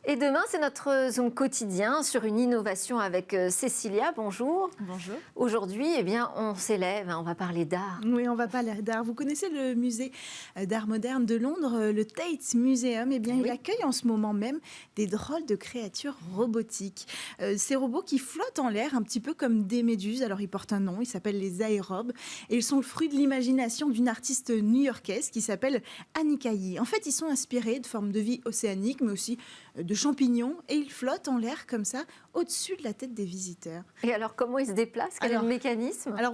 Et demain, c'est notre Zoom quotidien sur une innovation avec Cécilia. Bonjour. Bonjour. Aujourd'hui, on s'élève, on va parler d'art. Oui, on va parler d'art. Vous connaissez le musée d'art moderne de Londres, le Tate Museum. Il accueille en ce moment même des drôles de créatures robotiques. Ces robots qui flottent en l'air, un petit peu comme des méduses. Alors, ils portent un nom, ils s'appellent les aérobes. Et ils sont le fruit de l'imagination d'une artiste new-yorkaise qui s'appelle Annika Yee. En fait, ils sont inspirés de formes de vie océaniques, mais aussi de champignons, et ils flottent en l'air comme ça, au-dessus de la tête des visiteurs. Et alors, comment ils se déplacent? Quel est le mécanisme? Alors,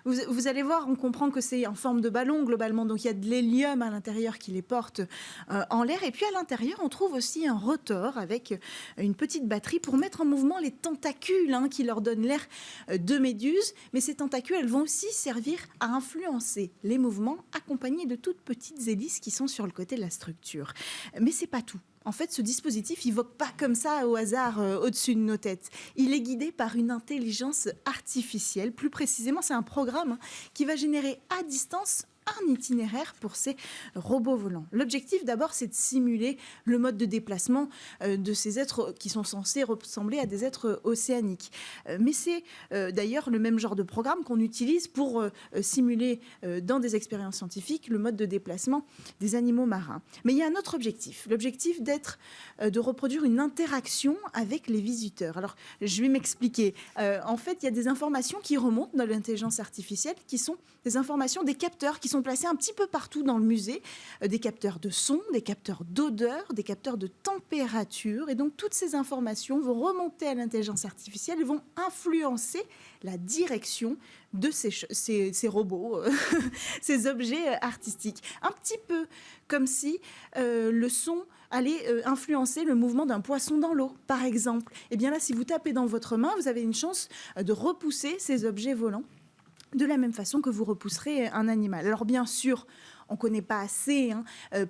vous allez voir, on comprend que c'est en forme de ballon, globalement. Donc, il y a de l'hélium à l'intérieur qui les porte en l'air. Et puis, à l'intérieur, on trouve aussi un rotor avec une petite batterie pour mettre en mouvement les tentacules qui leur donnent l'air de méduses. Mais ces tentacules, elles vont aussi servir à influencer les mouvements, accompagnés de toutes petites hélices qui sont sur le côté de la structure. Mais c'est pas tout. En fait, ce dispositif, il ne vogue pas comme ça au hasard au-dessus de nos têtes. Il est guidé par une intelligence artificielle. Plus précisément, c'est un programme qui va générer à distance un itinéraire pour ces robots volants. L'objectif, d'abord, c'est de simuler le mode de déplacement de ces êtres qui sont censés ressembler à des êtres océaniques. Mais c'est d'ailleurs le même genre de programme qu'on utilise pour simuler dans des expériences scientifiques le mode de déplacement des animaux marins. Mais il y a un autre objectif, l'objectif de reproduire une interaction avec les visiteurs. Alors, je vais m'expliquer. En fait, il y a des informations qui remontent dans l'intelligence artificielle qui sont des informations des capteurs qui sont placés un petit peu partout dans le musée, des capteurs de son, des capteurs d'odeur, des capteurs de température. Et donc, toutes ces informations vont remonter à l'intelligence artificielle et vont influencer la direction de ces robots, ces objets artistiques. Un petit peu comme si le son allait influencer le mouvement d'un poisson dans l'eau, par exemple. Et bien là, si vous tapez dans votre main, vous avez une chance de repousser ces objets volants de la même façon que vous repousserez un animal. Alors bien sûr, on ne connaît pas assez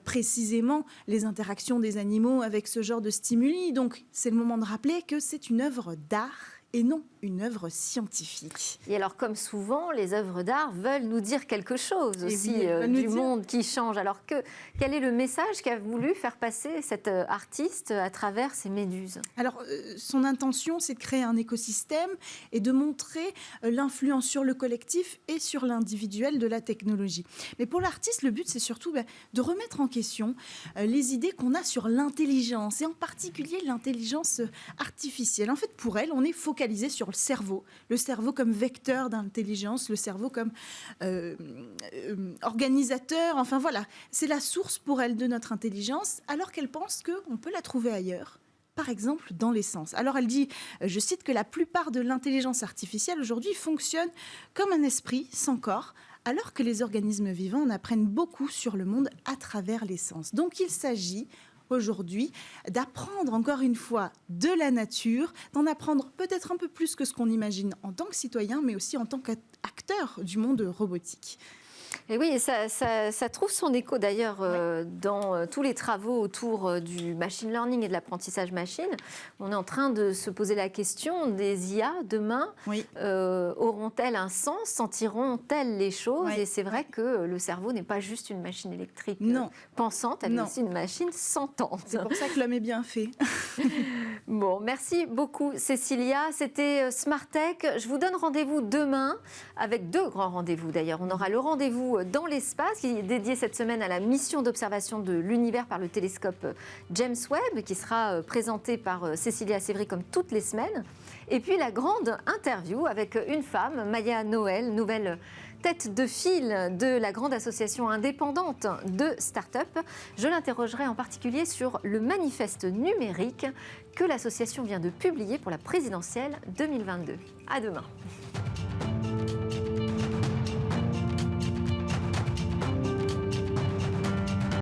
précisément les interactions des animaux avec ce genre de stimuli, donc c'est le moment de rappeler que c'est une œuvre d'art et non une œuvre scientifique. Et alors, comme souvent, les œuvres d'art veulent nous dire quelque chose aussi du monde qui change. Alors, quel est le message qu'a voulu faire passer cet artiste à travers ces méduses? Alors, son intention, c'est de créer un écosystème et de montrer l'influence sur le collectif et sur l'individuel de la technologie. Mais pour l'artiste, le but, c'est surtout de remettre en question les idées qu'on a sur l'intelligence, et en particulier l'intelligence artificielle. En fait, pour elle, on est focalisé sur le cerveau comme vecteur d'intelligence, le cerveau comme organisateur, enfin voilà, c'est la source pour elle de notre intelligence, alors qu'elle pense qu'on peut la trouver ailleurs. Par exemple, dans les sens. Alors elle dit, je cite, que la plupart de l'intelligence artificielle aujourd'hui fonctionne comme un esprit sans corps, alors que les organismes vivants en apprennent beaucoup sur le monde à travers les sens. Donc il s'agit aujourd'hui d'apprendre encore une fois de la nature, d'en apprendre peut-être un peu plus que ce qu'on imagine en tant que citoyen, mais aussi en tant qu'acteur du monde robotique. Et oui, ça trouve son écho d'ailleurs dans tous les travaux autour du machine learning et de l'apprentissage machine. On est en train de se poser la question des IA demain. Auront-elles un sens? Sentiront-elles les choses? Et c'est vrai que le cerveau n'est pas juste une machine électrique pensante, elle est aussi une machine sentante. C'est pour ça que l'homme est bien fait. Bon, merci beaucoup Cécilia. C'était Smart Tech. Je vous donne rendez-vous demain avec deux grands rendez-vous d'ailleurs. On aura le rendez-vous dans l'espace qui est dédié cette semaine à la mission d'observation de l'univers par le télescope James Webb qui sera présenté par Cécilia Sévry comme toutes les semaines. Et puis la grande interview avec une femme, Maya Noël, nouvelle tête de file de la grande association indépendante de start-up. Je l'interrogerai en particulier sur le manifeste numérique que l'association vient de publier pour la présidentielle 2022. À demain.